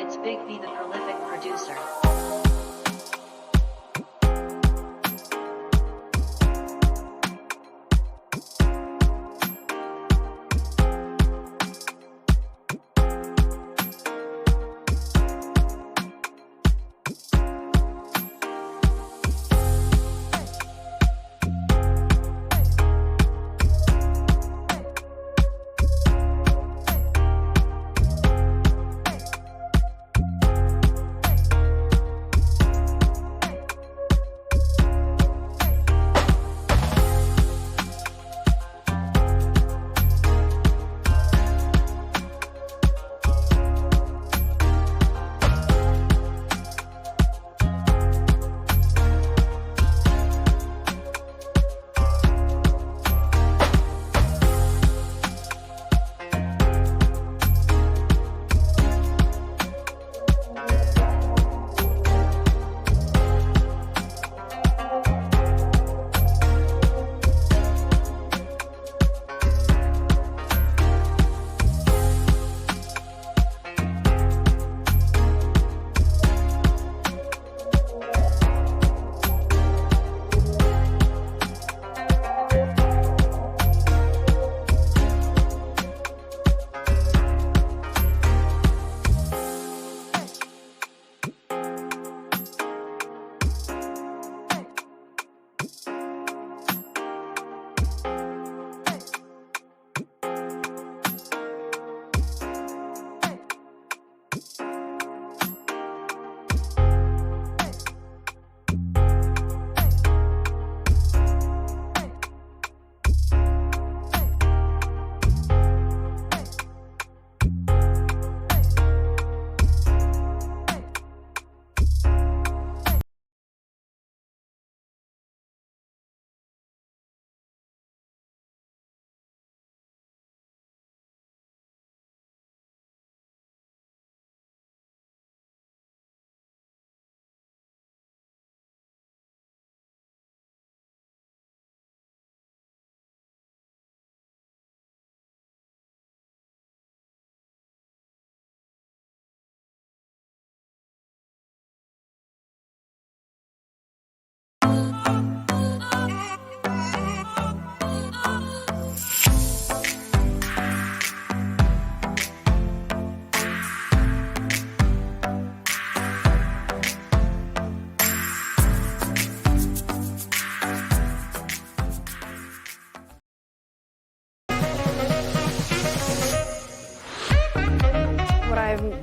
it's Big B, the prolific producer.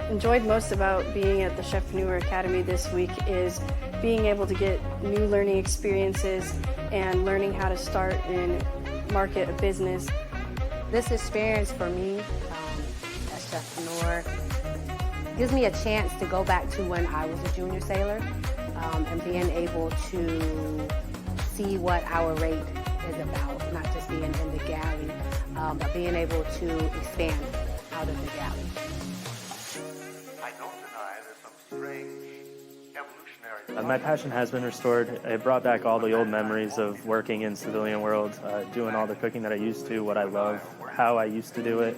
Enjoyed most about being at the Chefpreneur Academy this week is being able to get new learning experiences and learning how to start and market a business. This experience for me as Chefpreneur gives me a chance to go back to when I was a junior sailor and being able to see what our rate is about, not just being in the galley, but being able to expand out of the galley. My passion has been restored. It brought back all the old memories of working in civilian world, doing all the cooking that I used to, what I love, how I used to do it,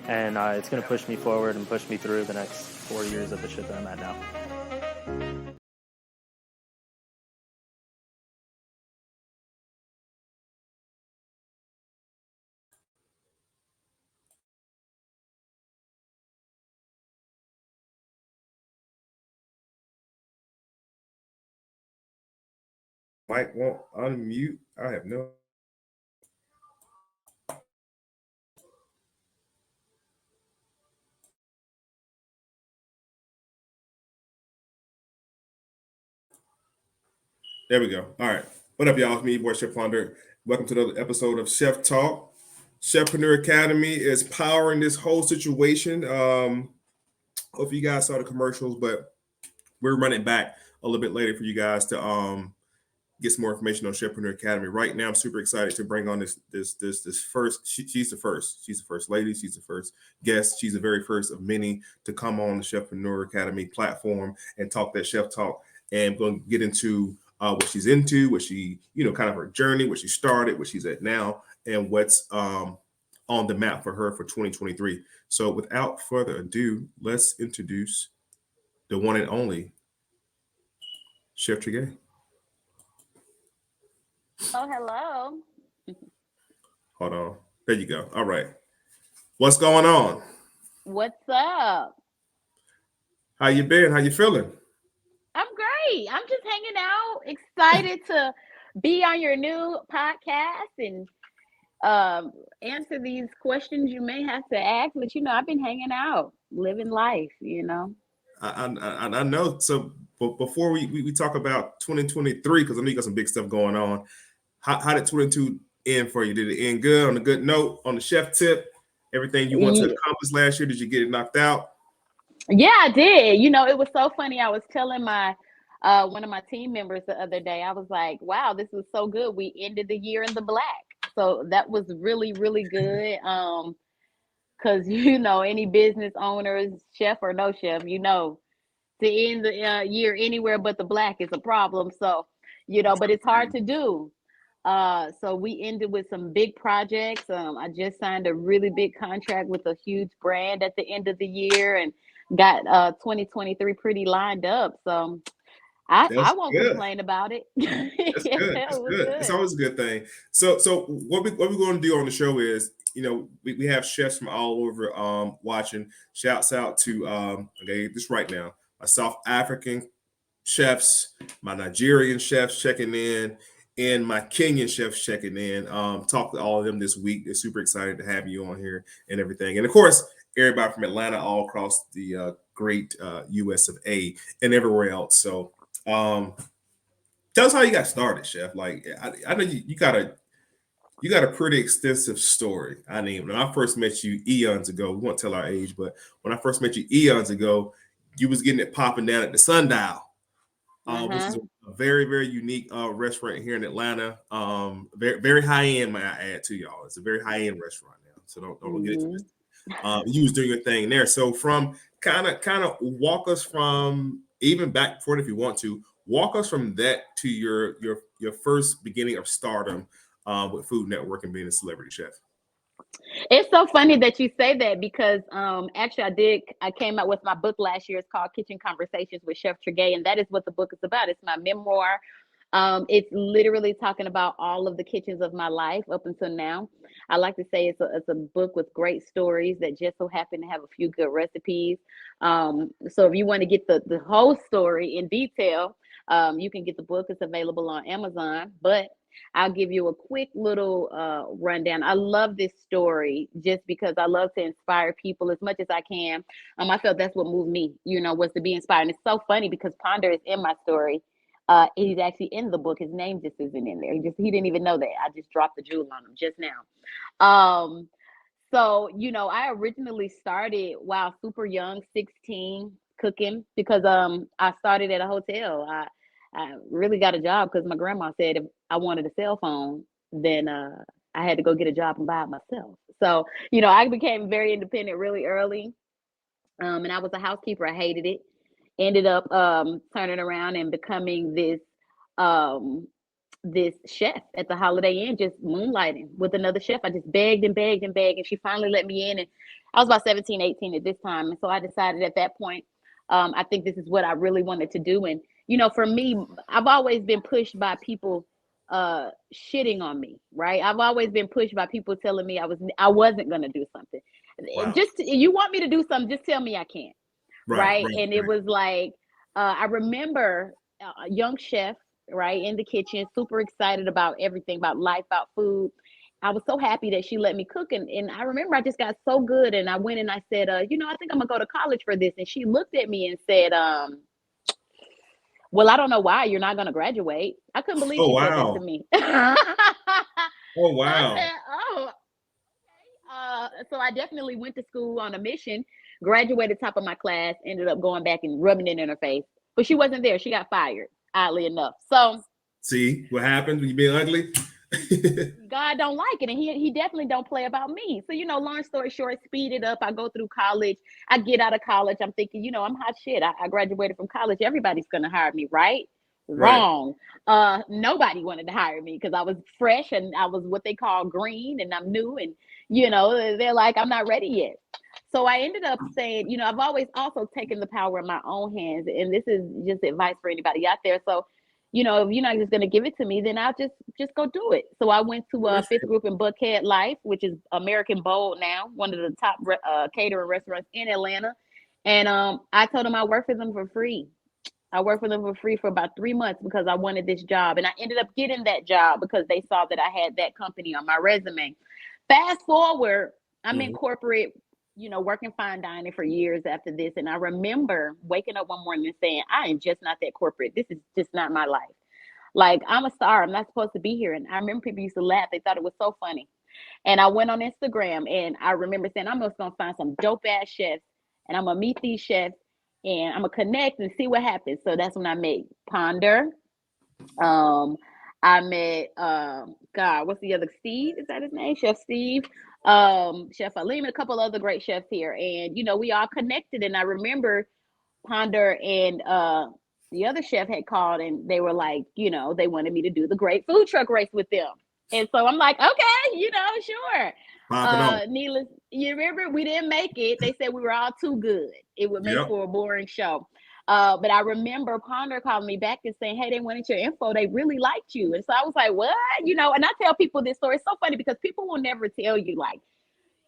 and it's going to push me forward and push me through the next 4 years of the ship that I'm at now. Mike won't unmute. I have no. There we go. All right. What up, y'all? It's me, your boy Chef Plunder. Welcome to another episode of Chef Talk. Chefpreneur Academy is powering this whole situation. Hope you guys saw the commercials, but we're running back a little bit later for you guys to get some more information on Chefpreneur Academy. Right now, I'm super excited to bring on this first. She's the first. She's the first lady. She's the first guest. She's the very first of many to come on the Chefpreneur Academy platform and talk that chef talk. And we're going to get into what she's into, what she, kind of her journey, where she started, where she's at now, and what's on the map for her for 2023. So without further ado, let's introduce the one and only Chef Trigay. Oh, hello. Hold on. There you go. All right. What's going on? What's up? How you been? How you feeling? I'm great. I'm just hanging out, excited to be on your new podcast and answer these questions you may have to ask. But I've been hanging out, living life. I know. So before we talk about 2023, because I know you got some big stuff going on. How did 22 end for you? Did it end good, on a good note, on the chef tip? Everything you wanted to accomplish last year, did you get it knocked out? Yeah, I did. It was so funny. I was telling my one of my team members the other day, I was like, wow, this was so good. We ended the year in the black. So that was really, really good. Because, any business owners, chef or no chef, to end the year anywhere but the black is a problem. So, but it's hard to do. So we ended with some big projects. I just signed a really big contract with a huge brand at the end of the year and got 2023 pretty lined up. So I won't complain about it. That's good. Yeah, That's it was good. It's always a good thing. So what we're going to do on the show is, we have chefs from all over watching. Shouts out to okay, this right now, my South African chefs, my Nigerian chefs checking in, and my Kenyan chefs checking in. Talked to all of them this week. They're super excited to have you on here and everything. And of course, everybody from Atlanta, all across the great US of A and everywhere else. So tell us how you got started, Chef. Like, I know you got a pretty extensive story. I mean, when I first met you eons ago, we won't tell our age, but when I first met you eons ago, you was getting it popping down at the Sundial, which is a very, very unique restaurant here in Atlanta. Very, very high end, may I add to y'all. It's a very high end restaurant now, so don't get it twisted. You was doing your thing there. So from kind of walk us from, even back forward if you want to, walk us from that to your first beginning of stardom with Food Network and being a celebrity chef. It's so funny that you say that because actually I came out with my book last year. It's called Kitchen Conversations with Chef Trigay, and that is what the book is about. It's my memoir. It's literally talking about all of the kitchens of my life up until now. I like to say it's a book with great stories that just so happen to have a few good recipes. So if you want to get the whole story in detail, you can get the book. It's available on Amazon, but I'll give you a quick little rundown. I love this story just because I love to inspire people as much as I can. I felt that's what moved me, was to be inspired. And it's so funny because Ponder is in my story. He's actually in the book. His name just isn't in there. He didn't even know that. I just dropped the jewel on him just now. So, I originally started while super young, 16, cooking because I started at a hotel. I really got a job because my grandma said if I wanted a cell phone, then I had to go get a job and buy it myself. So, I became very independent really early. And I was a housekeeper. I hated it. Ended up turning around and becoming this chef at the Holiday Inn, just moonlighting with another chef. I just begged and begged and begged, and she finally let me in. And I was about 17, 18 at this time. And so I decided at that point, I think this is what I really wanted to do. And, for me, I've always been pushed by people shitting on me, right? I've always been pushed by people telling me I wasn't going to do something. Wow. You want me to do something, just tell me I can't. Right. And it was like, I remember a young chef, right, in the kitchen, super excited about everything, about life, about food. I was so happy that she let me cook. And I remember I just got so good. And I went and I said, I think I'm gonna go to college for this. And she looked at me and said, well, I don't know why you're not going to graduate. I couldn't believe she said that to me. Oh, wow. I said, oh, okay. So I definitely went to school on a mission, graduated top of my class, ended up going back and rubbing it in her face. But she wasn't there. She got fired, oddly enough. So see what happens when you being ugly? God don't like it, and he definitely don't play about me. So, long story short, speed it up. I go through college. I get out of college. I'm thinking, I'm hot shit. I graduated from college. Everybody's gonna hire me, right? Wrong. Nobody wanted to hire me because I was fresh and I was what they call green, and I'm new, and they're like, I'm not ready yet. So I ended up saying, you know, I've always also taken the power in my own hands. And this is just advice for anybody out there. So, you know, if you're not just going to give it to me, then I'll just go do it. So I went to Fifth Group in Buckhead Life, which is American Bold now, one of the top catering restaurants in Atlanta. And I told them I work for them for free. I worked for them for free for about 3 months because I wanted this job. And I ended up getting that job because they saw that I had that company on my resume. Fast forward, I'm in corporate, you know, working fine dining for years after this. And I remember waking up one morning and saying, I am just not that corporate. This is just not my life. Like, I'm a star. I'm not supposed to be here. And I remember people used to laugh. They thought it was so funny. And I went on Instagram and I remember saying, I'm just going to find some dope ass chefs and I'm going to meet these chefs and I'm going to connect and see what happens. So that's when I met Ponder. I met, God, what's the other, Steve? Is that his name? Chef Steve. Chef Alim, and a couple other great chefs here. And, you know, we all connected. And I remember Ponder and the other chef had called and they were like, you know, they wanted me to do the great food truck race with them. And so I'm like, okay, you know, sure. Needless, you remember we didn't make it. They said we were all too good. It would make for a boring show. But I remember Ponder calling me back and saying, hey, they wanted your info. They really liked you. And so I was like, what? You know, and I tell people this story. It's so funny because people will never tell you, like,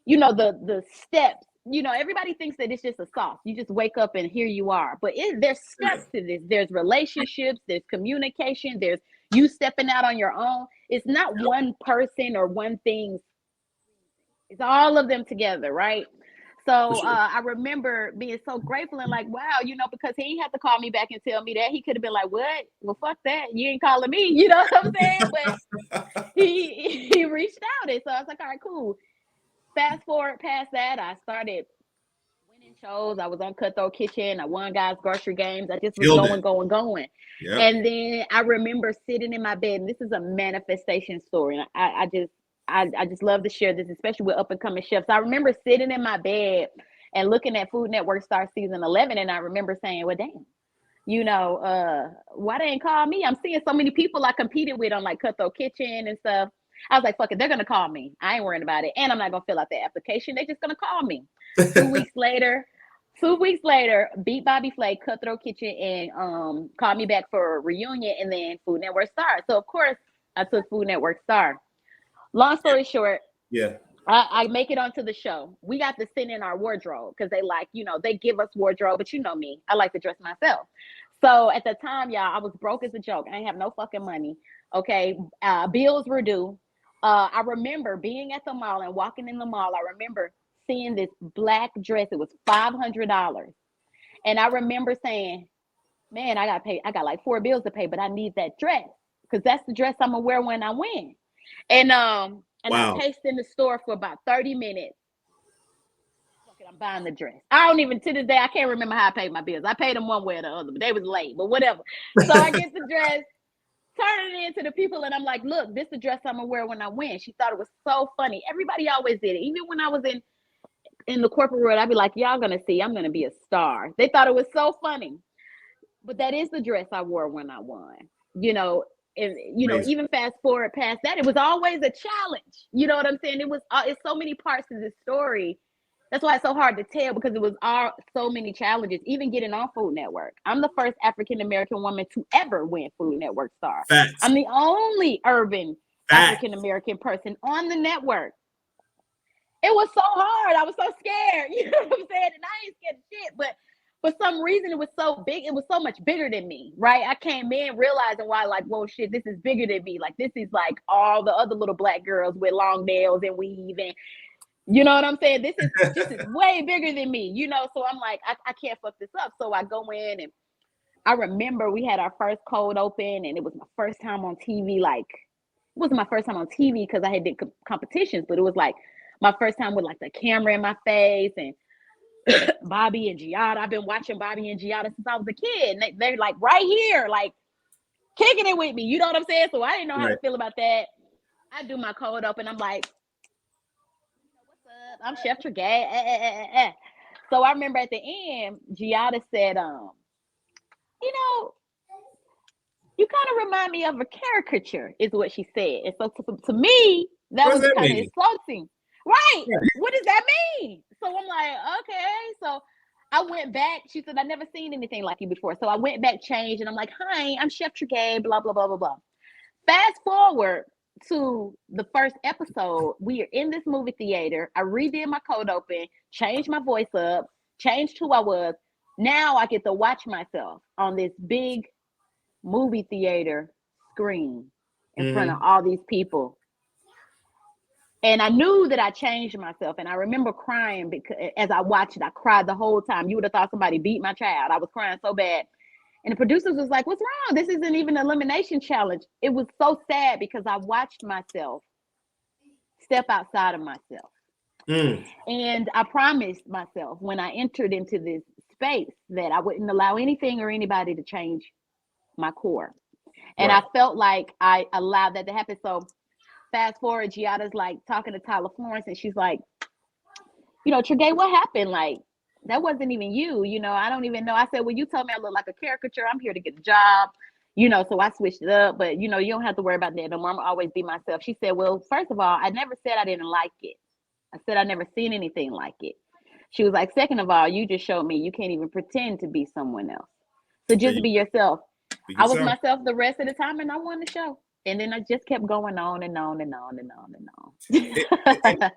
you know, the steps. You know, everybody thinks that it's just a sauce. You just wake up and here you are. But there's steps to this. There's relationships. There's communication. There's you stepping out on your own. It's not one person or one thing. It's all of them together, right? So I remember being so grateful and like, wow, you know, because he didn't have to call me back and tell me that. He could have been like, what? Well, fuck that. You ain't calling me. You know what I'm saying? But he reached out. And so I was like, all right, cool. Fast forward past that, I started winning shows. I was on Cutthroat Kitchen. I won guys' grocery games. I just was going. Yep. And then I remember sitting in my bed, and this is a manifestation story. And I just love to share this, especially with up and coming chefs. I remember sitting in my bed and looking at Food Network Star season 11. And I remember saying, well, damn, you know, why they ain't call me? I'm seeing so many people I competed with on like Cutthroat Kitchen and stuff. I was like, fuck it, they're going to call me. I ain't worrying about it. And I'm not going to fill out the application. They're just going to call me. 2 weeks later, beat Bobby Flay, Cutthroat Kitchen, and called me back for a reunion and then Food Network Star. So, of course, I took Food Network Star. Long story short, I make it onto the show. We got to send in our wardrobe because they like, you know, they give us wardrobe, but you know me, I like to dress myself. So at the time, y'all, I was broke as a joke. I didn't have no fucking money. Okay. Bills were due. I remember being at the mall and walking in the mall. I remember seeing this black dress. It was $500. And I remember saying, man, I got paid. I got like 4 bills to pay, but I need that dress because that's the dress I'm gonna wear when I win. And I paced in the store for about 30 minutes. I'm buying the dress. I don't even, to this day, I can't remember how I paid my bills. I paid them one way or the other, but they was late, but whatever. So I get the dress, turn it in to the people, and I'm like, look, this is the dress I'm gonna wear when I win. She thought it was so funny. Everybody always did it. Even when I was in the corporate world, I'd be like, y'all gonna see, I'm gonna be a star. They thought it was so funny. But that is the dress I wore when I won. You know, and you know, even fast forward past that, it was always a challenge. You know what I'm saying? It's so many parts to this story. That's why it's so hard to tell because it was so many challenges, even getting on Food Network. I'm the first African-American woman to ever win Food Network Star. Facts. I'm the only urban African-American person on the network. It was so hard. I was so scared. You know what I'm saying? And I ain't scared of shit, but for some reason, it was so big. It was so much bigger than me, right? I came in realizing why, like, whoa, shit, this is bigger than me. Like, this is like all the other little black girls with long nails and weave and, you know what I'm saying? This is way bigger than me, you know? So I'm like, I can't fuck this up. So I go in and I remember we had our first cold open and it was my first time on TV. Like, it wasn't my first time on TV because I had did competitions, but it was like my first time with like the camera in my face and Bobby and Giada. I've been watching Bobby and Giada since I was a kid. And they're like right here, like kicking it with me. You know what I'm saying? So I didn't know how to feel about that. I do my cold open. I'm like, I'm Chef Trigay. So I remember at the end, Giada said, you know, you kind of remind me of a caricature, is what she said. And so to me, that was kind of insulting. Right. Yeah. What does that mean? So I'm like, I went back. She said, I never seen anything like you before. So I went back, changed, and I'm like, hi, I'm Chef Trigay, blah, blah, blah, blah, blah. Fast forward to the first episode. We are in this movie theater. I redid my code open, changed my voice up, changed who I was. Now I get to watch myself on this big movie theater screen in front of all these people. And I knew that I changed myself. And I remember crying because as I watched it, I cried the whole time. You would have thought somebody beat my child. I was crying so bad. And the producers was like, what's wrong? This isn't even an elimination challenge. It was so sad because I watched myself step outside of myself. And I promised myself when I entered into this space that I wouldn't allow anything or anybody to change my core. And I felt like I allowed that to happen. So fast forward, Giada's like talking to Tyler Florence, and she's like, you know, Trigay, what happened? Like, that wasn't even you. You know, I don't even know. I said, well, you told me I look like a caricature. I'm here to get a job. You know, so I switched it up. But, you know, you don't have to worry about that no more. I'm always be myself. She said, well, first of all, I never said I didn't like it. I said I never seen anything like it. She was like, second of all, you just showed me you can't even pretend to be someone else. So just be yourself. I was myself the rest of the time, and I won the show. And then I just kept going on and on and on and on and on.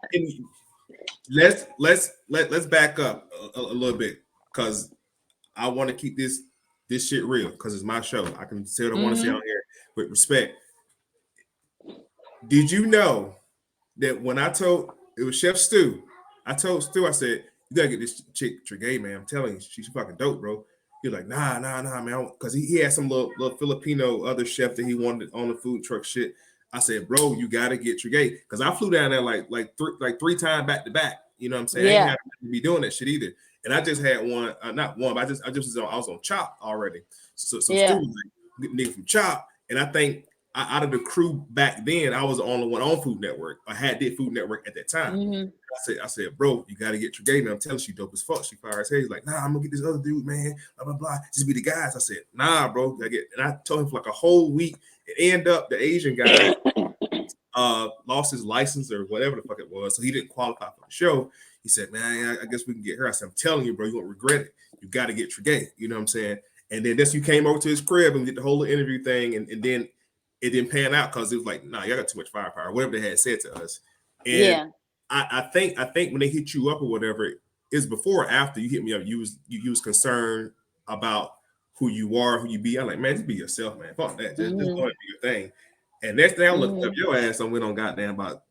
Let's back up a little bit, because I want to keep this shit real, because it's my show. I can say what I want to say on here with respect. Did you know that when I told, it was Chef Stu, I told Stu, I said, you gotta get this chick Trigay, man. I'm telling you, she's fucking dope, bro. He's like, nah, man, because he had some little Filipino other chef that he wanted on the food truck shit. I said, bro, you gotta get Trigay, because I flew down there like three times back to back. You know what I'm saying? Yeah. I ain't have to be doing that shit either. And I just had one, not one, but I was on Chop already. So Yeah. Stu was like, nigga from Chop, and I think out of the crew back then, I was the only one on Food Network. I did Food Network at that time. I said, bro, you gotta get Trigay, man. I'm telling you, she dope as fuck. She fire as hell. He's like, nah, I'm gonna get this other dude, man. Blah blah blah. Just be the guys. I said, nah, bro. And I told him for like a whole week. It ended up the Asian guy lost his license or whatever the fuck it was, so he didn't qualify for the show. He said, man, I guess we can get her. I said, I'm telling you, bro, you won't regret it. You got to get Trigay. You know what I'm saying? And then you came over to his crib and did the whole interview thing, and then it didn't pan out because it was like, nah, y'all got too much firepower, whatever they had said to us. And I think when they hit you up or whatever, it's before or after you hit me up, you was concerned about who you are, who you be. I'm like, man, just be yourself, man. Fuck that. Just go and do your thing. And next thing I looked up your ass and went on goddamn about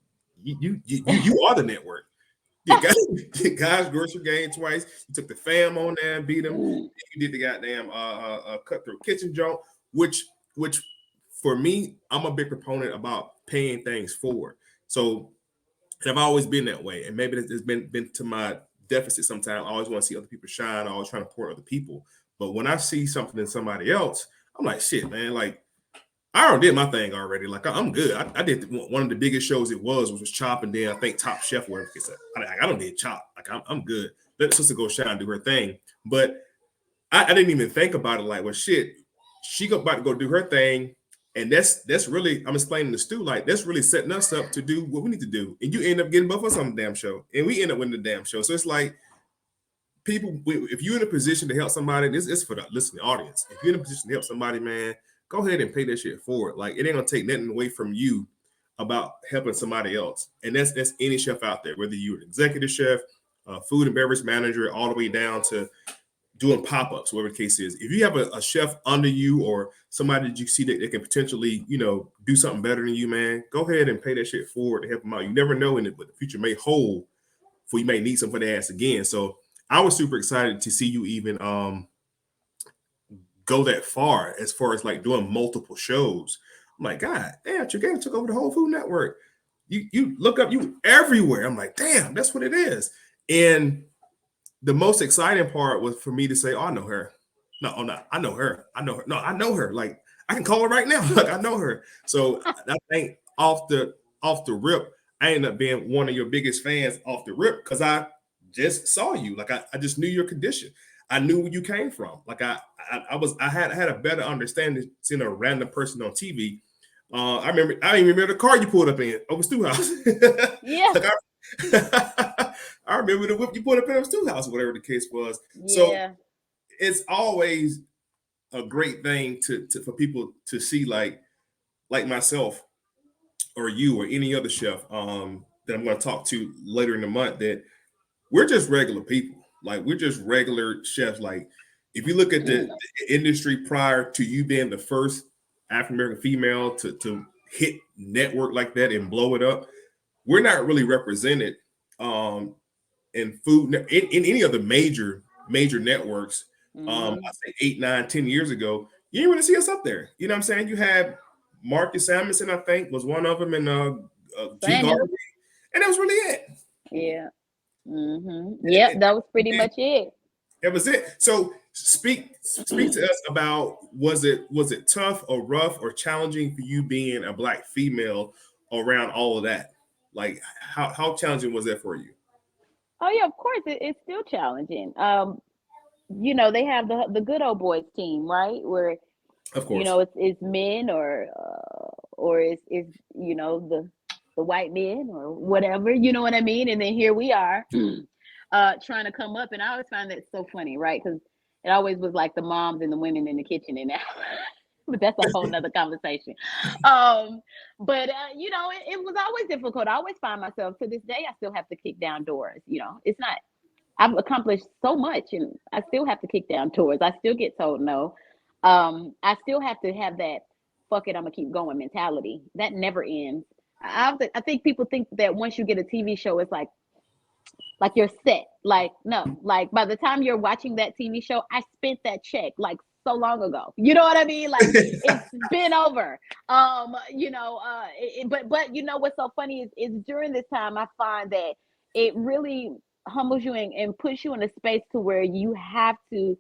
you are the network. You guys grocery game twice. You took the fam on there and beat them. You did the goddamn cutthroat kitchen joint, which for me, I'm a big proponent about paying things forward. So, and I've always been that way, and maybe it's been to my deficit sometimes. I always want to see other people shine. I always trying to support other people. But when I see something in somebody else, I'm like, shit, man, like, I already did my thing already. Like, I'm good. I did one of the biggest shows it was Chop, and then I think Top Chef, whatever. I don't need Chop. Like, I'm good. Let the sister go shine and do her thing. But I didn't even think about it like, well, shit, she about to go do her thing. And that's really, I'm explaining to Stu, like, that's really setting us up to do what we need to do. And you end up getting both of us on the damn show. And we end up winning the damn show. So it's like, people, if you're in a position to help somebody, this is for the listening audience. If you're in a position to help somebody, man, go ahead and pay that shit forward. Like, it ain't gonna take nothing away from you about helping somebody else. And that's any chef out there, whether you're an executive chef, food and beverage manager, all the way down to doing pop-ups, whatever the case is. If you have a chef under you or somebody that you see that they can potentially, do something better than you, man, go ahead and pay that shit forward to help them out. You never know what the future may hold, for you may need some for the ass again. So I was super excited to see you even go that far as like doing multiple shows. I'm like, God damn, Trigay took over the whole Food Network. You look up, you everywhere. I'm like, damn, that's what it is. And the most exciting part was for me to say, oh, I know her. No, I know her. No, I know her. Like, I can call her right now. Like, I know her. So I think off the rip, I ended up being one of your biggest fans off the rip, because I just saw you. Like, I just knew your condition. I knew where you came from. Like, I had a better understanding seeing a random person on TV. I didn't remember the car you pulled up in over Stu house. Yeah. Like, I remember the whip you put up in a stew house, whatever the case was. So Yeah. it's always a great thing to for people to see, like myself or you or any other chef that I'm going to talk to later in the month, that we're just regular people. Like, we're just regular chefs. Like, if you look at the industry prior to you being the first African American female to hit network like that and blow it up, we're not really represented in food in any of the major networks. I say 8, 9, 10 years ago, you didn't really see us up there. You know what I'm saying? You had Marcus Samuelson, I think, was one of them, and G. Garvey, and that was really it. Yeah. Yep, that was pretty much it. That was it. So speak to us about, was it tough or rough or challenging for you being a Black female around all of that? Like, how challenging was that for you? Oh yeah, of course it's still challenging. You know, they have the good old boys team, right? Where, of course, you know, it's men or it's you know, the white men or whatever, you know what I mean? And then here we are trying to come up, and I always find that so funny, right? Because it always was like the moms and the women in the kitchen, and now but that's a whole nother conversation. But you know, it was always difficult. I always find myself, to this day, I still have to kick down doors. You know, it's not, I've accomplished so much and I still have to kick down doors. I still get told no. I still have to have that fuck it, I'm gonna keep going mentality. That never ends. I think people think that once you get a TV show, it's like you're set. Like, no, like by the time you're watching that TV show, I spent that check like so long ago. You know what I mean? Like, it's been over. You know, but you know what's so funny is during this time I find that it really humbles you and puts you in a space to where you have to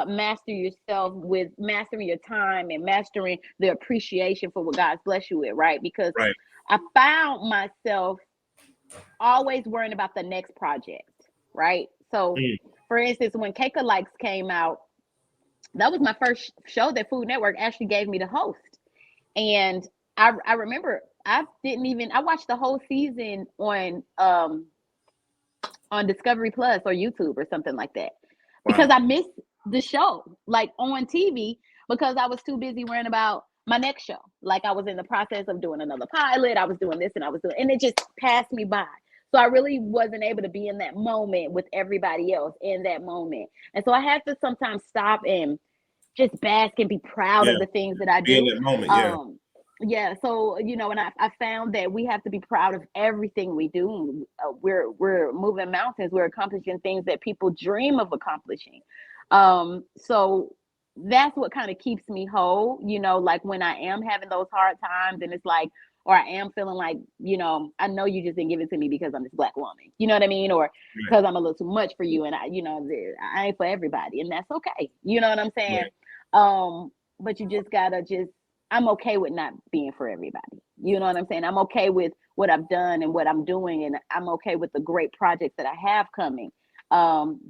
master yourself, with mastering your time and mastering the appreciation for what God's blessed you with, right? Because I found myself always worrying about the next project, right? So for instance, when Keika Likes came out, that was my first show that Food Network actually gave me to host. And I remember I watched the whole season on Discovery Plus or YouTube or something like that. Because I missed the show, like on TV, because I was too busy worrying about my next show. Like, I was in the process of doing another pilot. I was doing this and and it just passed me by. So I really wasn't able to be in that moment with everybody else in that moment. And so I had to sometimes stop and just bask and be proud of the things that I do. In that moment, yeah. So, you know, and I found that we have to be proud of everything we do. We're moving mountains. We're accomplishing things that people dream of accomplishing. So that's what kind of keeps me whole, you know, like when I am having those hard times and it's like, or I am feeling like, you know, I know you just didn't give it to me because I'm this Black woman, you know what I mean? Or because I'm a little too much for you. And I, you know, I ain't for everybody, and that's okay. You know what I'm saying? But you just gotta I'm okay with not being for everybody. You know what I'm saying? I'm okay with what I've done and what I'm doing. And I'm okay with the great projects that I have coming.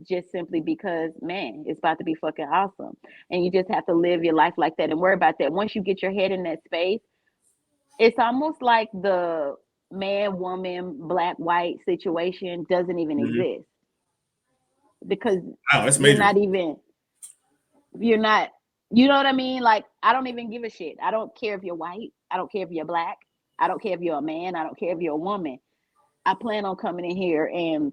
Just simply because, man, it's about to be fucking awesome. And you just have to live your life like that and worry about that. Once you get your head in that space, it's almost like the man, woman, Black, white situation doesn't even exist. Because you're not, you know what I mean? Like, I don't even give a shit. I don't care if you're white. I don't care if you're Black. I don't care if you're a man. I don't care if you're a woman. I plan on coming in here and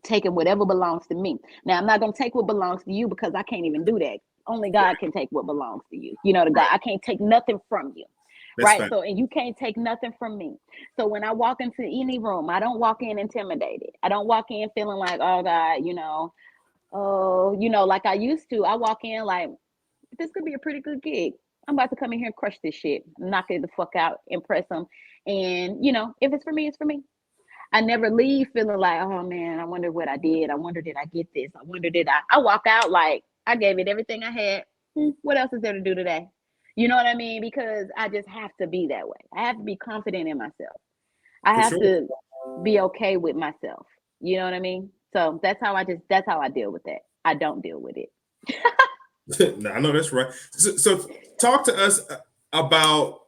taking whatever belongs to me. Now, I'm not going to take what belongs to you because I can't even do that. Only God can take what belongs to you. You know, God, I can't take nothing from you. That's right. So, and you can't take nothing from me. So when I walk into any room, I don't walk in intimidated. I don't walk in feeling like, oh God, you know, like I used to. I walk in like, this could be a pretty good gig. I'm about to come in here and crush this shit, knock it the fuck out, impress them. And, you know, if it's for me, it's for me. I never leave feeling like, oh man, I wonder what I did. I wonder, did I get this? I wonder, I walk out like I gave it everything I had. What else is there to do today? You know what I mean? Because I just have to be that way. I have to be confident in myself. I have to be okay with myself. You know what I mean? So that's how I deal with that. I don't deal with it. No, I know that's right. So talk to us about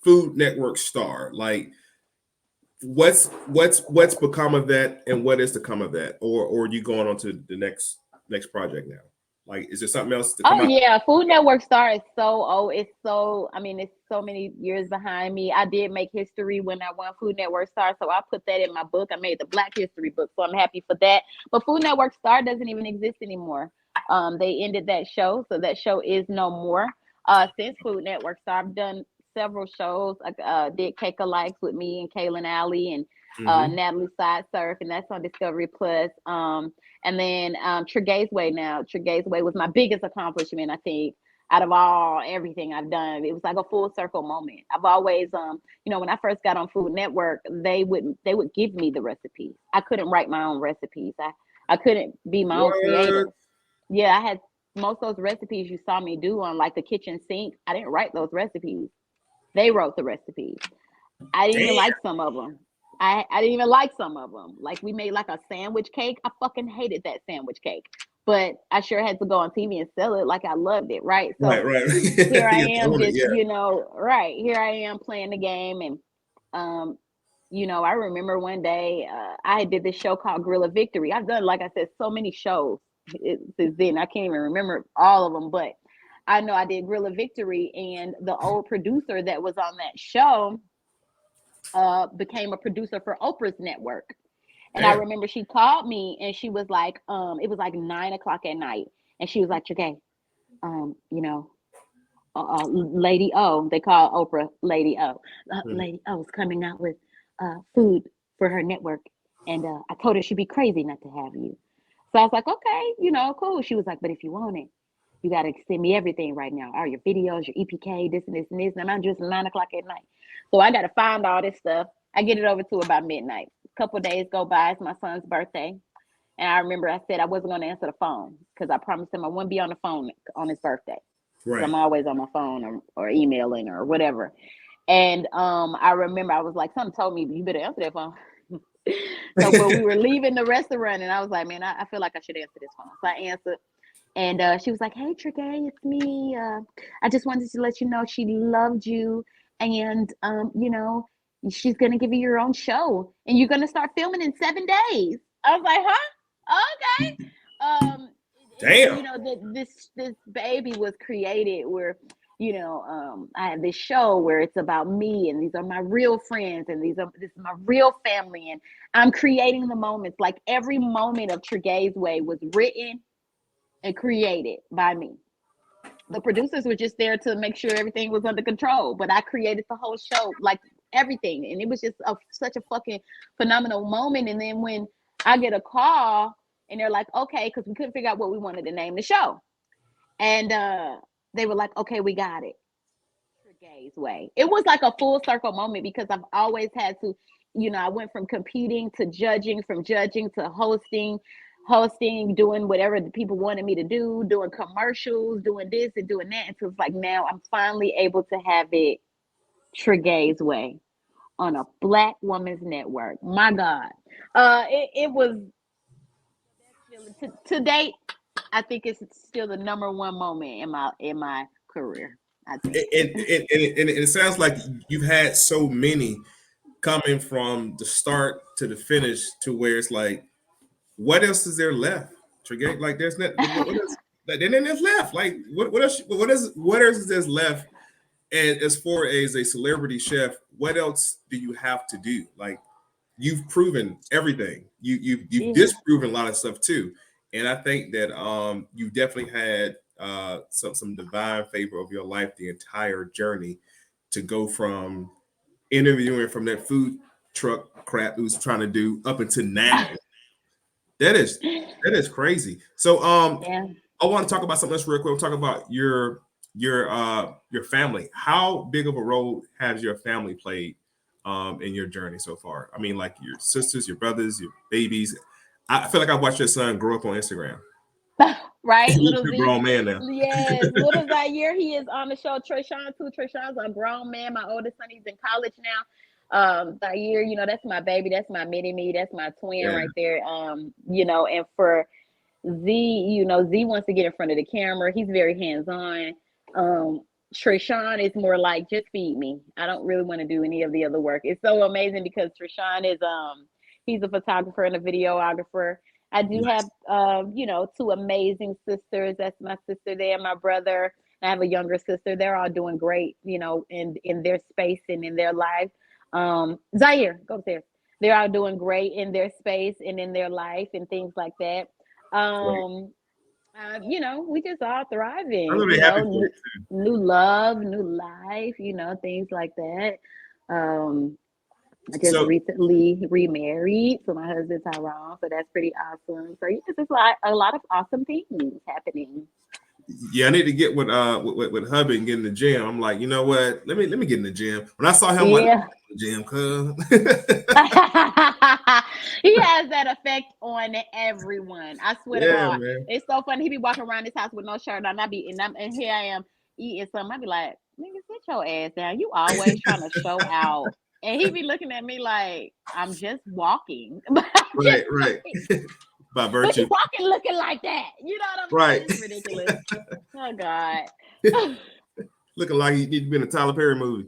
Food Network Star. Like, what's become of that, and what is to come of that, or are you going on to the next project now? Like, is there something else to come Oh out? yeah, Food Network Star is so old. It's so, I mean, it's so many years behind me. I did make history when I won Food Network Star, so I put that in my book. I made the Black History book, so I'm happy for that. But Food Network Star doesn't even exist anymore. They ended that show, so that show is no more. Since Food Network Star, I've done several shows. I did Cake Alikes with me and Kaylin Alley and Natalie Side Surf, and that's on Discovery Plus. And then Tregaye's Way now. Tregaye's Way was my biggest accomplishment, I think, out of everything I've done. It was like a full circle moment. I've always, when I first got on Food Network, they would give me the recipes. I couldn't write my own recipes. I couldn't be my own creator. Yeah, I had most of those recipes you saw me do on like the kitchen sink. I didn't write those recipes. They wrote the recipes. I didn't even like some of them. I didn't even like some of them. Like we made like a sandwich cake. I fucking hated that sandwich cake. But I sure had to go on TV and sell it like I loved it, right? So right. here I am here I am playing the game. And, I remember one day I did this show called Gorilla Victory. I've done, like I said, so many shows since then. I can't even remember all of them, but I know I did Gorilla Victory. And the old producer that was on that show became a producer for Oprah's network. And I remember she called me and she was like, it was like 9:00 at night. And she was like, Tregaye, Lady O, they call Oprah Lady O. Lady O is coming out with food for her network. And I told her she'd be crazy not to have you. So I was like, okay, cool. She was like, but if you want it, you got to send me everything right now. All your videos, your EPK, this and this and this. And I'm just 9:00 at night. So I got to find all this stuff. I get it over to about midnight. A couple of days go by. It's my son's birthday. And I remember I said I wasn't going to answer the phone because I promised him I wouldn't be on the phone on his birthday. Right. I'm always on my phone or emailing or whatever. And I remember I was like, something told me, you better answer that phone. So when we were leaving the restaurant and I was like, man, I feel like I should answer this phone. So I answered. And she was like, hey, Tregaye, it's me. I just wanted to let you know she loved you. And, she's going to give you your own show. And you're going to start filming in 7 days. I was like, huh? Okay. Damn. This baby was created where, I have this show where it's about me. And these are my real friends. And this is my real family. And I'm creating the moments. Like every moment of Tregaye's Way was written and created by me. The producers were just there to make sure everything was under control, but I created the whole show, like everything. And it was just such a fucking phenomenal moment. And then when I get a call and they're like, okay, because we couldn't figure out what we wanted to name the show. And they were like, okay, we got it. Tregaye's Way. It was like a full circle moment because I've always had to, I went from competing to judging, from judging to hosting, doing whatever the people wanted me to do, doing commercials, doing this and doing that. And so it's like now I'm finally able to have it Tregaye's Way on a Black woman's network. My God. It was to date, I think it's still the number one moment in my career. I think. And it sounds like you've had so many coming from the start to the finish to where it's like, what else is there left? Tregaye, like there's not what else, then there's left. Like what else is there left? And as far as a celebrity chef, what else do you have to do? Like you've proven everything. You've disproven a lot of stuff too. And I think that you definitely had some divine favor of your life the entire journey to go from interviewing from that food truck crap who's trying to do up until now. That is crazy. So I want to talk about something else real quick. We'll talk about your family. How big of a role has your family played in your journey so far? I mean, like your sisters, your brothers, your babies. I feel like I watched your son grow up on Instagram. Right, He's a grown man now. Yes, little Zaire, he is on the show. Treshawn too. Treshawn's a grown man. My oldest son, he's in college now. Zaire, that's my baby. That's my mini me. That's my twin right there. And for Z, Z wants to get in front of the camera. He's very hands-on. Trishawn is more like, just feed me. I don't really want to do any of the other work. It's so amazing because Trishawn is he's a photographer and a videographer. I do have you know, two amazing sisters. That's my sister there, my brother. I have a younger sister. They're all doing great, you know, in their space and in their life. Zaire, go upstairs. They're all doing great in their space and in their life and things like that. You know, we just all thriving, I'm you really happy know, for you too. new love, new life, you know, things like that. I just So recently remarried to my husband Tyrone, so that's pretty awesome. So yes, it's like a lot of awesome things happening. yeah, I need to get with hubby and get in the gym. I'm like, you know what? Let me get in the gym. When I saw him, I'm like, Yeah. the gym, cuz. He has that effect on everyone. I swear to Yeah, God. man. It's so funny. He be walking around this house with no shirt on. And here I am eating something. I be like, nigga, sit your ass down. You always trying to show out. And he be looking at me like, I'm just walking. Right, right. By But you virtue. walking looking like that. You know what I'm Right. saying? It's ridiculous. Oh God. Looking like he need to be in a Tyler Perry movie.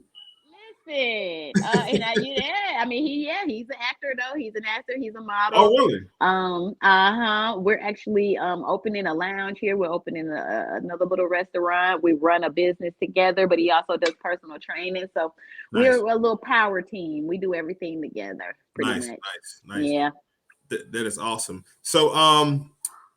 Listen, I mean, he's an actor though. He's an actor. He's a model. Oh, really? We're actually opening a lounge here. We're opening another little restaurant. We run a business together, but he also does personal training. So Nice. we're a little power team. We do everything together, pretty Nice, much. nice. Yeah. That is awesome. So,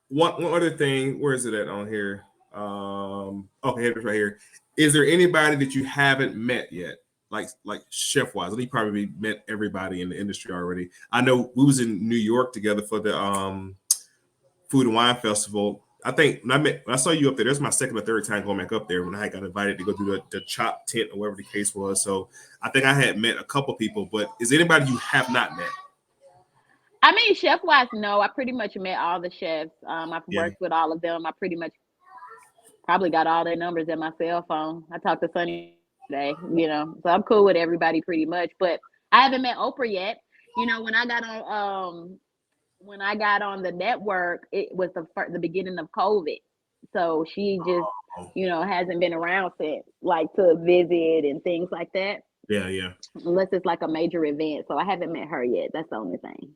one other thing. Where is it at on here? Okay, it's right here. Is there anybody that you haven't met yet? Like chef wise, I think you probably met everybody in the industry already. I know we was in New York together for the Food and Wine Festival. I think when I saw you up there, that's my second or third time going back up there when I got invited to go through the chop tent or whatever the case was. So I think I had met a couple people, but is there anybody you have not met? I mean, chef wise, no. I pretty much met all the chefs. I've Yeah. worked with all of them. I pretty much probably got all their numbers in my cell phone. I talked to Sunny today, you know, so I'm cool with everybody pretty much. But I haven't met Oprah yet. You know, when I got on the network, it was the beginning of COVID, so she just, you know, hasn't been around since, like to visit and things like that. Yeah. Unless it's like a major event, so I haven't met her yet. That's the only thing.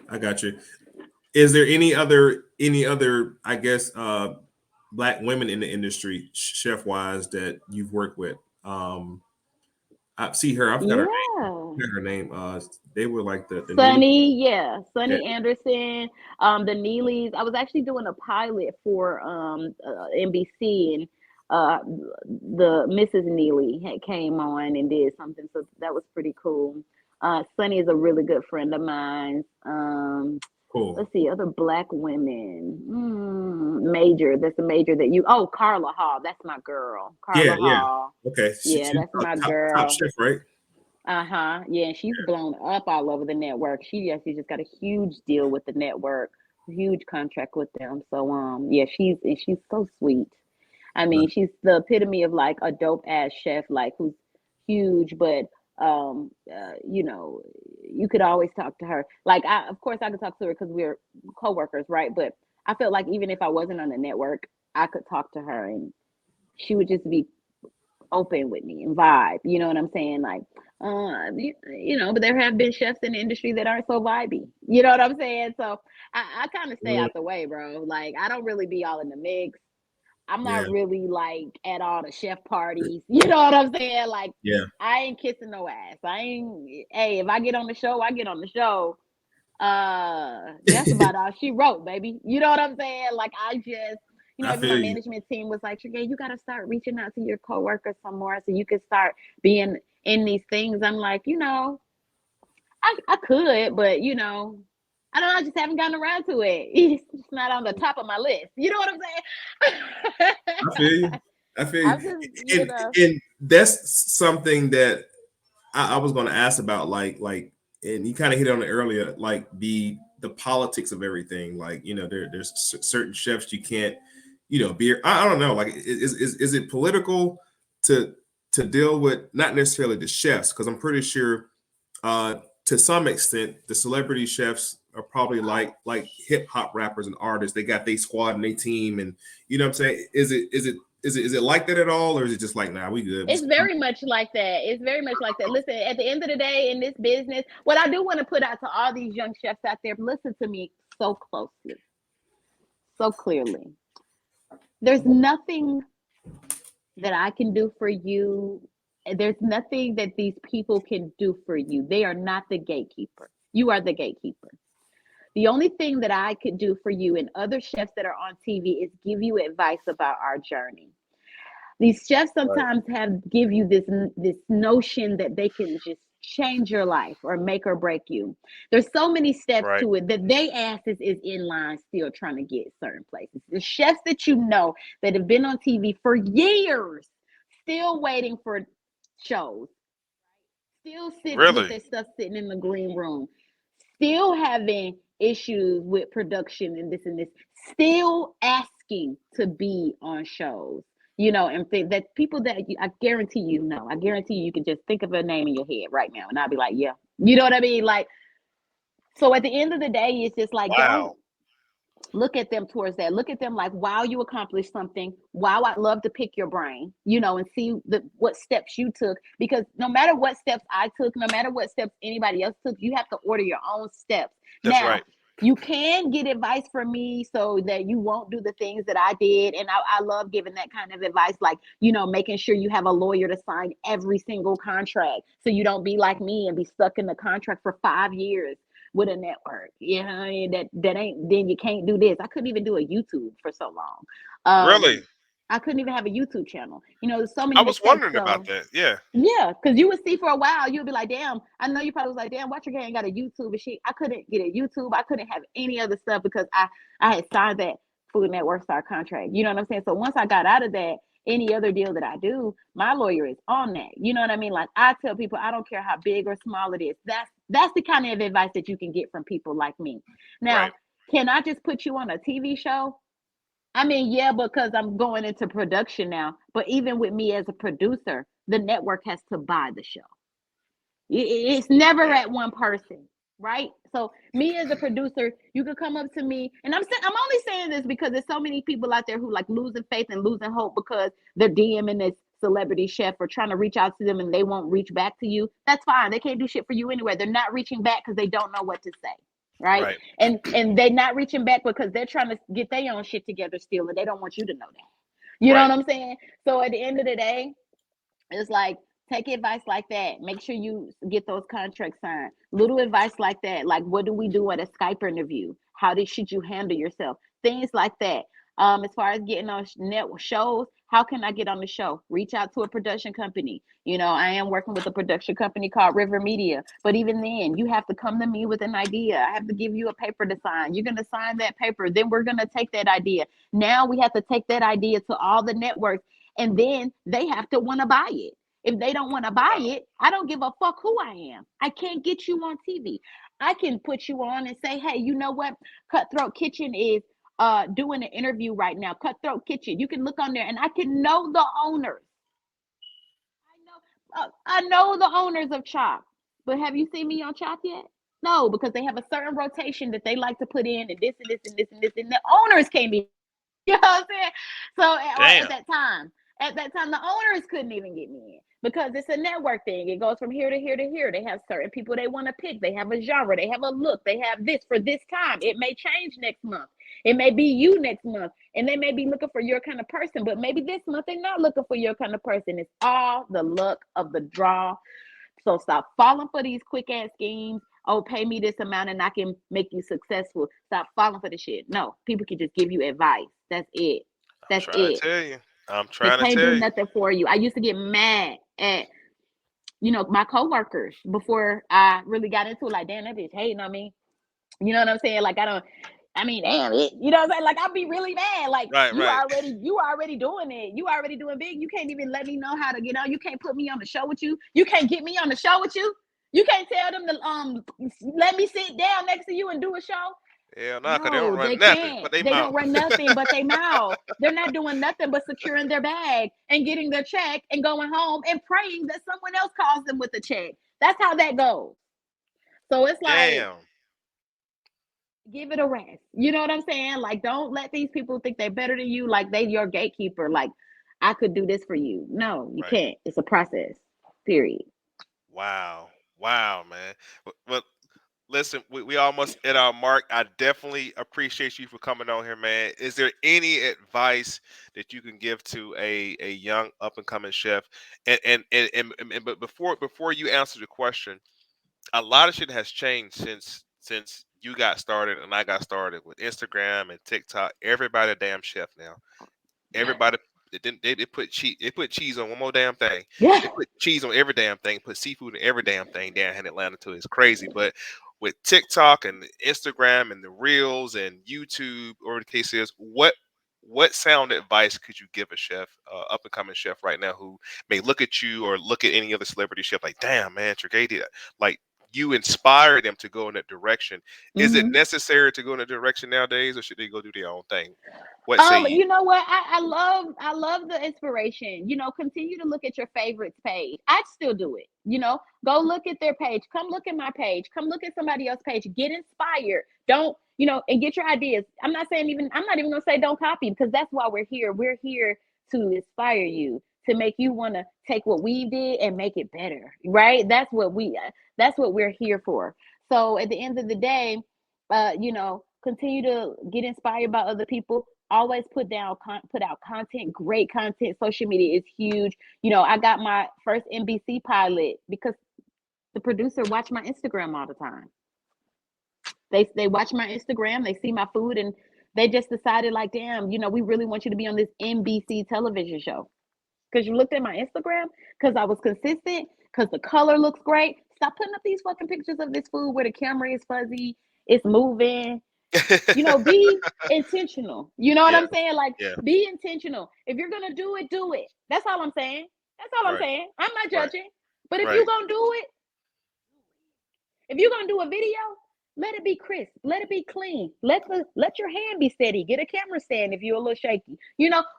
I got you. Is there any other, I guess, Black women in the industry, chef wise, that you've worked with? I see her. I've got her name. They were like the Sunny, Sunny Yeah. Anderson, the Neelys. I was actually doing a pilot for NBC, and the Mrs. Neely came on and did something, so that was pretty cool. Sunny is a really good friend of mine. Cool. Let's see, other Black women. Major. That's a major that you. Oh, Carla Hall. That's my girl. Carla Hall. Okay. Yeah, that's my girl. Top chef, right? Yeah, and she's blown up all over the network. She actually just got a huge deal with the network, huge contract with them. So yeah, she's so sweet. I mean, she's the epitome of like a dope ass chef, like who's huge, but you know, you could always talk to her. Like of course I could talk to her because we're co-workers, right? But I felt like even if I wasn't on the network, I could talk to her and she would just be open with me and vibe. You know what I'm saying? Like, you know, but there have been chefs in the industry that aren't so vibey. You know what I'm saying? So I kind of stay out the way, bro. Like, I don't really be all in the mix. I'm not really like at all the chef parties. You know what I'm saying? Like, I ain't kissing no ass. Hey, if I get on the show, I get on the show. That's about all she wrote, baby. You know what I'm saying? Like, I just, you know, my management team was like, Trigay, you got to start reaching out to your coworkers some more so you can start being in these things. I'm like, you know, I could, but, you know, I don't know. I just haven't gotten around to it. It's just not on the top of my list. You know what I'm saying? I feel you. And that's something that I was going to ask about, like, and you kind of hit on it earlier, like the politics of everything. Like, you know, there's certain chefs you can't, you know, be. I don't know. Like, is it political to deal with not necessarily the chefs? Because I'm pretty sure, to some extent, the celebrity chefs are probably like hip hop rappers and artists. They got their squad and their team, and you know what I'm saying. Is it Is it like that at all, or is it just like, nah, we good? It's very much like that. It's very much like that. Listen, at the end of the day, in this business, what I do want to put out to all these young chefs out there, listen to me so closely, so clearly. There's nothing that I can do for you. There's nothing that these people can do for you. They are not the gatekeeper. You are the gatekeeper. The only thing that I could do for you and other chefs that are on TV is give you advice about our journey. These chefs sometimes give you this notion that they can just change your life or make or break you. There's so many steps to it that they ask is in line still trying to get certain places. The chefs that you know that have been on TV for years, still waiting for shows, still sitting with their stuff sitting in the green room, still having issues with production and this, still asking to be on shows, you know, and that people that I guarantee you can just think of a name in your head right now and I'll be like, yeah, you know what I mean? Like, so at the end of the day, it's just like, don't look at them towards that. Look at them like, wow, you accomplished something. Wow, I'd love to pick your brain, you know, and see what steps you took. Because no matter what steps I took, no matter what steps anybody else took, you have to order your own steps. Now, you can get advice from me so that you won't do the things that I did. And I love giving that kind of advice, like, you know, making sure you have a lawyer to sign every single contract so you don't be like me and be stuck in the contract for 5 years with a network. You know, that ain't, then you can't do this. I couldn't even do a YouTube for so long. Really? I couldn't even have a YouTube channel. You know, there's so many. I was wondering about that. Yeah. Yeah, because you would see for a while, you'd be like, damn, I know you probably was like, damn, watch your ain't got a YouTube and shit. I couldn't get a YouTube. I couldn't have any other stuff because I had signed that Food Network Star contract. You know what I'm saying? So once I got out of that, any other deal that I do, my lawyer is on that. You know what I mean? Like, I tell people, I don't care how big or small it is. That's the kind of advice that you can get from people like me. Now, can I just put you on a TV show? I mean, yeah, because I'm going into production now. But even with me as a producer, the network has to buy the show. It's never at one person, right? So me as a producer, you could come up to me, and I'm only saying this because there's so many people out there who like losing faith and losing hope because they're DMing this celebrity chef or trying to reach out to them and they won't reach back to you. That's fine. They can't do shit for you anyway. They're not reaching back because they don't know what to say. Right. And they're not reaching back because they're trying to get their own shit together still, and they don't want you to know that. You know what I'm saying? So at the end of the day, it's like, take advice like that. Make sure you get those contracts signed. Little advice like that. Like, what do we do at a Skype interview? How should you handle yourself? Things like that. As far as getting on network shows, how can I get on the show? Reach out to a production company. You know, I am working with a production company called River Media. But even then, you have to come to me with an idea. I have to give you a paper to sign. You're going to sign that paper. Then we're going to take that idea. Now we have to take that idea to all the networks. And then they have to want to buy it. If they don't want to buy it, I don't give a fuck who I am. I can't get you on TV. I can put you on and say, hey, you know what? Cutthroat Kitchen is doing an interview right now. Cutthroat Kitchen. You can look on there and I can know the owners. I know the owners of Chop. But have you seen me on Chop yet? No, because they have a certain rotation that they like to put in and this and this and this and this. And the owners can't be. You know what I'm saying? So at that time, the owners couldn't even get me in because it's a network thing. It goes from here to here to here. They have certain people they want to pick. They have a genre. They have a look. They have this for this time. It may change next month. It may be you next month. And they may be looking for your kind of person. But maybe this month they're not looking for your kind of person. It's all the luck of the draw. So stop falling for these quick-ass schemes. Oh, pay me this amount and I can make you successful. Stop falling for the shit. No, people can just give you advice. That's it. That's it. I'm trying to tell you. They can't do nothing for you. I used to get mad at, you know, my coworkers before I really got into it. Like, damn, that bitch hating on me. You know what I'm saying? Like, damn it. You know what I'm saying? Like, I'd be really mad. Like, you already doing it. You already doing big. You can't even let me know how to get on. You can't put me on the show with you. You can't get me on the show with you. You can't tell them to let me sit down next to you and do a show. Yeah, no, because they don't run nothing but they mouth. They don't run nothing but they mouth. They're not doing nothing but securing their bag and getting their check and going home and praying that someone else calls them with the check. That's how that goes. So it's like, give it a rest. You know what I'm saying? Like, don't let these people think they're better than you. Like, they your gatekeeper. Like, I could do this for you. No, you Right. can't. It's a process. Period. Wow. Wow, man. Well, listen, we almost at our mark. I definitely appreciate you for coming on here, man. Is there any advice that you can give to a young up and coming chef? But before you answer the question, a lot of shit has changed since you got started and I got started with Instagram and TikTok. Everybody a damn chef now. Everybody they put cheese on one more damn thing. Yeah. They put cheese on every damn thing, put seafood in every damn thing down here in Atlanta too. It's crazy. But with TikTok and Instagram and the reels and YouTube, or the case is, what sound advice could you give a chef, up and coming chef right now who may look at you or look at any other celebrity chef like, damn man, Trigay did like you inspire them to go in that direction. Is it Mm-hmm. necessary to go in that direction nowadays, or should they go do their own thing? What say you? You know what? I love the inspiration. Continue to look at your favorites page. I still do it. Go look at their page. Come look at my page. Come look at somebody else's page. Get inspired. Don't, and get your ideas. I'm not even gonna say don't copy, because that's why we're here. We're here to inspire you, to make you want to take what we did and make it better. Right? That's what we're here for. So at the end of the day, continue to get inspired by other people. Always put out content, great content. Social media is huge. I got my first NBC pilot because the producer watched my Instagram all the time. They watch my Instagram, they see my food, and they just decided, like, damn, we really want you to be on this NBC television show. Because you looked at my Instagram, because I was consistent, because the color looks great. Stop putting up these fucking pictures of this food where the camera is fuzzy, it's moving. Be intentional. You know what Yeah, I'm saying? Like, yeah, be intentional. If you're gonna do it, do it. That's all I'm saying. That's all I'm right, saying. I'm not right, judging. But if you're right. gonna do it, if you're gonna do a video, let it be crisp. Let it be clean. Let your hand be steady. Get a camera stand if you're a little shaky.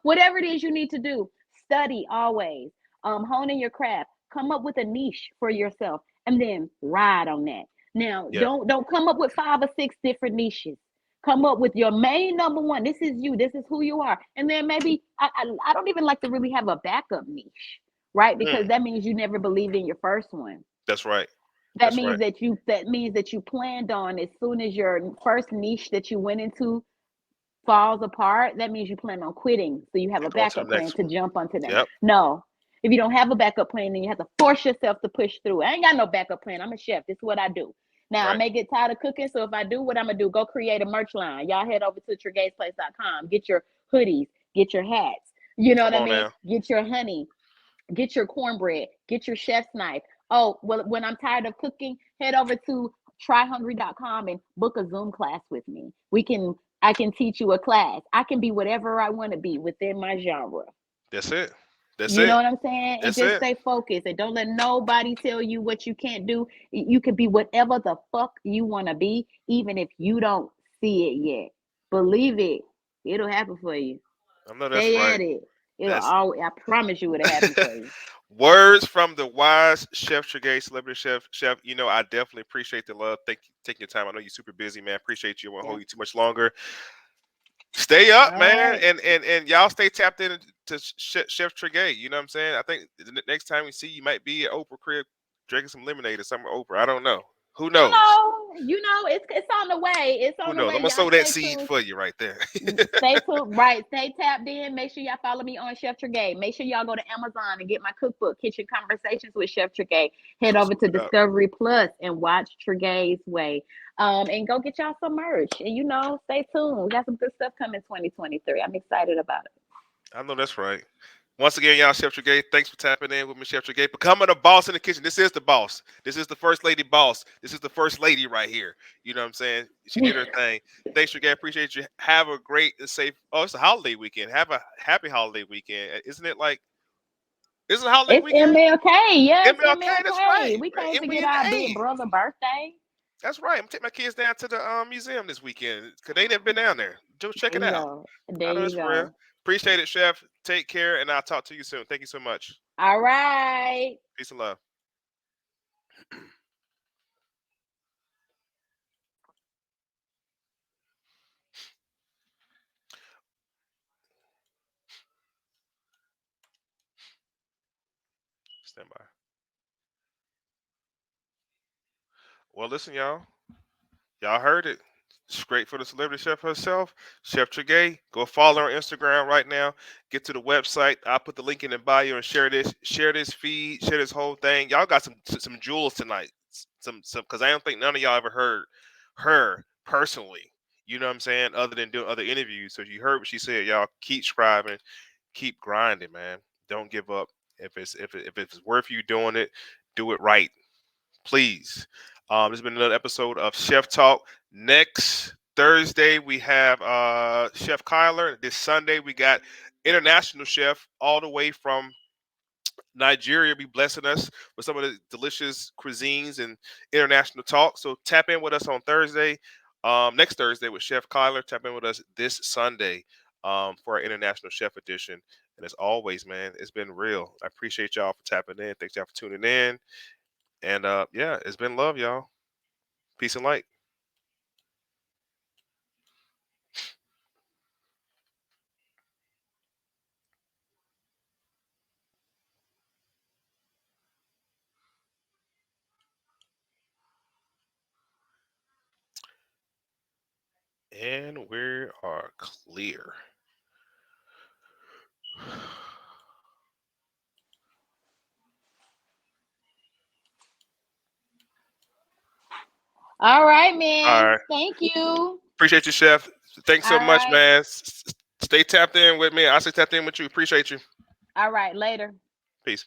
Whatever it is you need to do. Study always. Honing your craft. Come up with a niche for yourself, and then ride on that. Now, Yeah, don't come up with 5 or 6 different niches. Come up with your main number one. This is you. This is who you are. And then maybe I don't even like to really have a backup niche, right? Because mm, that means you never believed in your first one. that's right. That That's means right. that you planned on, as soon as your first niche that you went into falls apart, that means you plan on quitting. So you have a And going to the backup plan next to one. jump onto them. Yep. No. If you don't have a backup plan, then you have to force yourself to push through. I ain't got no backup plan. I'm a chef. This is what I do. Now, I Right. may get tired of cooking, so if I do, what I'm going to do, go create a merch line. Y'all head over to tregaysplace.com. Get your hoodies. Get your hats. You know what Come I on mean? now. Get your honey. Get your cornbread. Get your chef's knife. Oh, well, when I'm tired of cooking, head over to tryhungry.com and book a Zoom class with me. I can teach you a class. I can be whatever I want to be within my genre. That's it. That's You know it. what I'm saying? And That's just it. stay focused and don't let nobody tell you what you can't do. You can be whatever the fuck you want to be, even if you don't see it yet. Believe it. It'll happen for you. I know that's Stay right. at it. That's I promise you it'll happen for you. words from the wise Chef Trigay, celebrity chef. Chef, I definitely appreciate the love. Thank you taking your time. I know you're super busy, man. Appreciate you. I won't Yeah. hold you too much longer. Stay up, All man, right. and y'all stay tapped in to Chef Trigay. You know what I'm saying? I think the next time we see you might be at Oprah crib drinking some lemonade or something. Oprah, I don't know. Who knows? It's on the way. It's Who on the knows? way. I'm gonna Y'all sow that stay seed tuned. for you right there. Stay tuned. Right. Stay tapped in. Make sure y'all follow me on Chef Trigay. Make sure y'all go to Amazon and get my cookbook, Kitchen Conversations with Chef Trigay. Head Go over to scoop it up. Discovery Plus and watch Trigay's Way. And go get y'all some merch. And stay tuned. We got some good stuff coming 2023. I'm excited about it. I know that's right. Once again, y'all, Chef Trigay, thanks for tapping in with me, Chef Trigay. Becoming a boss in the kitchen. This is the boss. This is the first lady boss. This is the first lady right here. You know what I'm saying? She did her thing. Thanks, Trigay. Appreciate you. Have a great and safe. Oh, it's a holiday weekend. Have a happy holiday weekend. Isn't it like? Isn't it a holiday It's weekend? MLK. Yes, MLK. That's MLK. right. We came to MB get and the our big A. brother birthday. That's right. I'm taking my kids down to the museum this weekend because they never been down there. Just check There it you out. go. There I know you it's for real. go. Appreciate it, Chef. Take care, and I'll talk to you soon. Thank you so much. All right. Peace and love. Stand by. Well, listen, y'all. Y'all heard it. Straight for the celebrity chef herself, Chef Trigay. Go follow her on Instagram right now. Get to the website. I'll put the link in the bio and share this feed, share this whole thing. Y'all got some jewels tonight. Some because I don't think none of y'all ever heard her personally. You know what I'm saying? Other than doing other interviews. So you heard what she said, y'all keep striving, keep grinding, man. Don't give up. If it's worth you doing it, do it right. Please. This has been another episode of Chef Talk. Next Thursday, we have Chef Kyler. This Sunday, we got international chef all the way from Nigeria be blessing us with some of the delicious cuisines and international talk. So tap in with us on Thursday, next Thursday with Chef Kyler. Tap in with us this Sunday for our international chef edition. And as always, man, it's been real. I appreciate y'all for tapping in. Thanks y'all for tuning in. And yeah, it's been love, y'all. Peace and light. And we are clear. All right, man. All right. Thank you. Appreciate you, Chef. Thanks so All much, right. man. Stay tapped in with me. I stay tapped in with you. Appreciate you. All right, later. Peace.